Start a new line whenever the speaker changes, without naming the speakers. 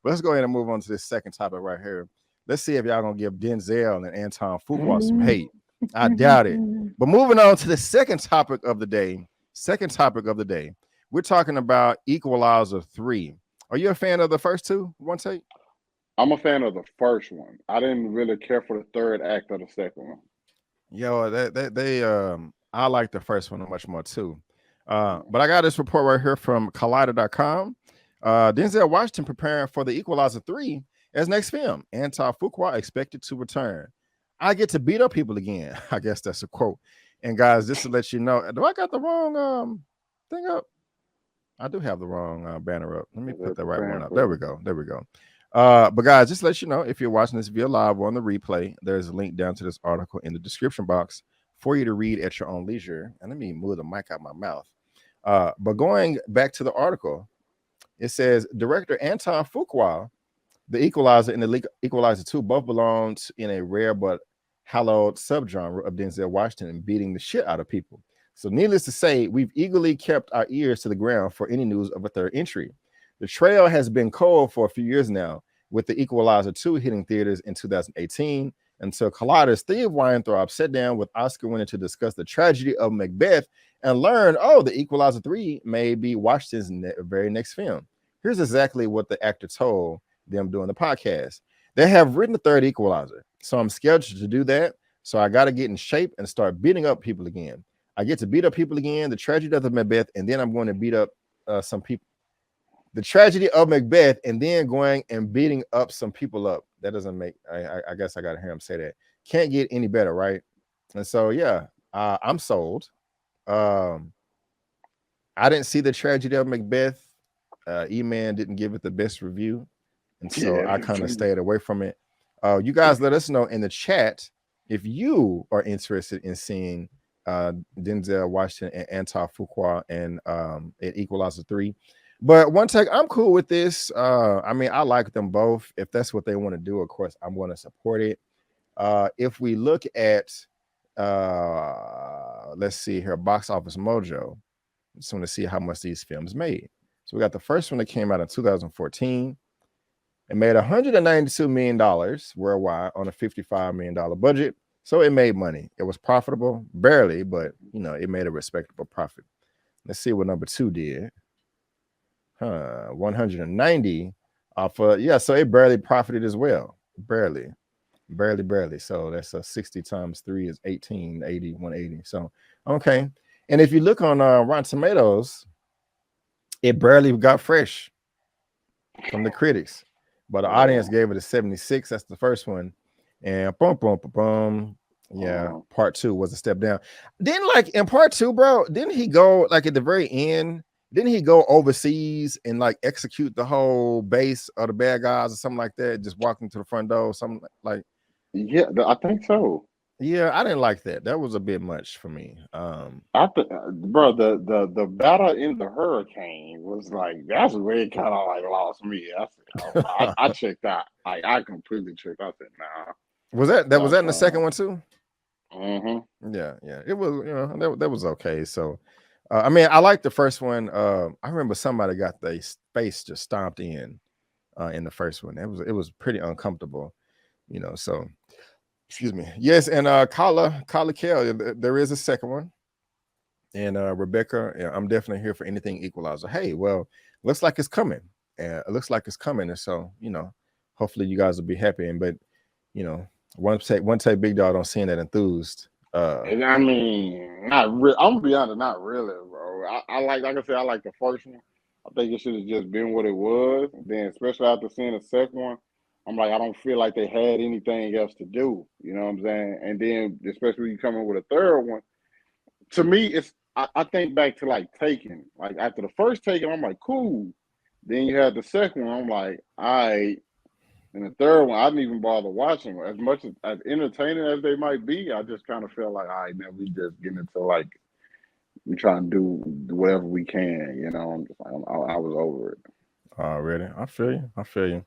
let's go ahead and move on to this second topic right here. Let's see if y'all gonna give Denzel and Antoine Fuqua some hate. I doubt it. But moving on to the second topic of the day. Second topic of the day. We're talking about Equalizer 3. Are you a fan of the first two? One take?
I'm a fan of the first one. I didn't really care for the third act of the second one.
Yo, I like the first one much more too. But I got this report right here from Collider.com. Denzel Washington preparing for the Equalizer 3 as next film. Antoine Fuqua expected to return. I get to beat up people again. I guess that's a quote. And guys, just to let you know, do I got the wrong thing up? I do have the wrong banner up. Let me put the right one up. There we go. There we go. But guys, just to let you know, if you're watching this via live or on the replay, there's a link down to this article in the description box for you to read at your own leisure. And let me move the mic out my mouth. But going back to the article, it says director Antoine Fuqua, the Equalizer and the Equalizer 2 both belonged in a rare but hallowed subgenre of Denzel Washington and beating the shit out of people. So needless to say, we've eagerly kept our ears to the ground for any news of a third entry. The trail has been cold for a few years now, with the Equalizer 2 hitting theaters in 2018, until Collider's Steve Weintraub sat down with Oscar winner to discuss the tragedy of Macbeth and learn, the Equalizer 3 may be Washington's very next film. Here's exactly what the actor told them during the podcast. They have written the third Equalizer, so I'm scheduled to do that. So I got to get in shape and start beating up people again. I get to beat up people again, the tragedy of the Macbeth, and then I'm going to beat up some people. The tragedy of Macbeth, and then going and beating up some people up. That doesn't make, I guess I got to hear him say that. Can't get any better, right? And so, yeah, I'm sold. I didn't see the tragedy of Macbeth. Eman didn't give it the best review. And so I kind of stayed away from it. You guys let us know in the chat if you are interested in seeing Denzel Washington and Antoine Fuqua and Equalizer 3. But one take, I'm cool with this. I mean, I like them both. If that's what they want to do, of course, I'm going to support it. If we look at, let's see here, Box Office Mojo, just want to see how much these films made. So we got the first one that came out in 2014. It made $192 million worldwide on a $55 million budget. So it made money. It was profitable, barely, but, it made a respectable profit. Let's see what number 2 did. 190 off so it barely profited as well. Barely. So that's 60 times 3 is 1880, 180. So okay. And if you look on Rotten Tomatoes, it barely got fresh from the critics, but the audience gave it a 76. That's the first one. And part 2 was a step down. Then, like in part 2, bro, didn't he go like at the very end? Didn't he go overseas and like execute the whole base of the bad guys or something like that? Just walking to the front door, something like.
Yeah, I think so.
Yeah, I didn't like that. That was a bit much for me.
I think, bro, the battle in the hurricane was like, that's where it kind of like lost me. I checked out. I completely checked out. That nah.
Was that in the second one too?
Mm-hmm.
Yeah. It was, that was okay. So. I mean, I like the first one. I remember somebody got their face just stomped in the first one. It was pretty uncomfortable, So, excuse me. Yes, and Kala Kell, there is a second one. And Rebecca, I'm definitely here for anything Equalizer. Hey, well, looks like it's coming. It looks like it's coming, and so hopefully you guys will be happy. And but one take big dog on seeing that enthused.
And I mean, not really. I'm gonna be honest, not really, bro. I like I said, I like the first one. I think it should have just been what it was. And then, especially after seeing the second one, I'm like, I don't feel like they had anything else to do. You know what I'm saying? And then, especially when you come in with a third one, to me, it's I think back to like Taken. Like after the first Taken, I'm like, cool. Then you had the second one, I'm like, all right. And the third one, I didn't even bother watching. As much as entertaining as they might be, I just kind of felt like, all right, man, we just getting into like, we trying to do whatever we can, I'm just like, I was over it.
Already. I feel you.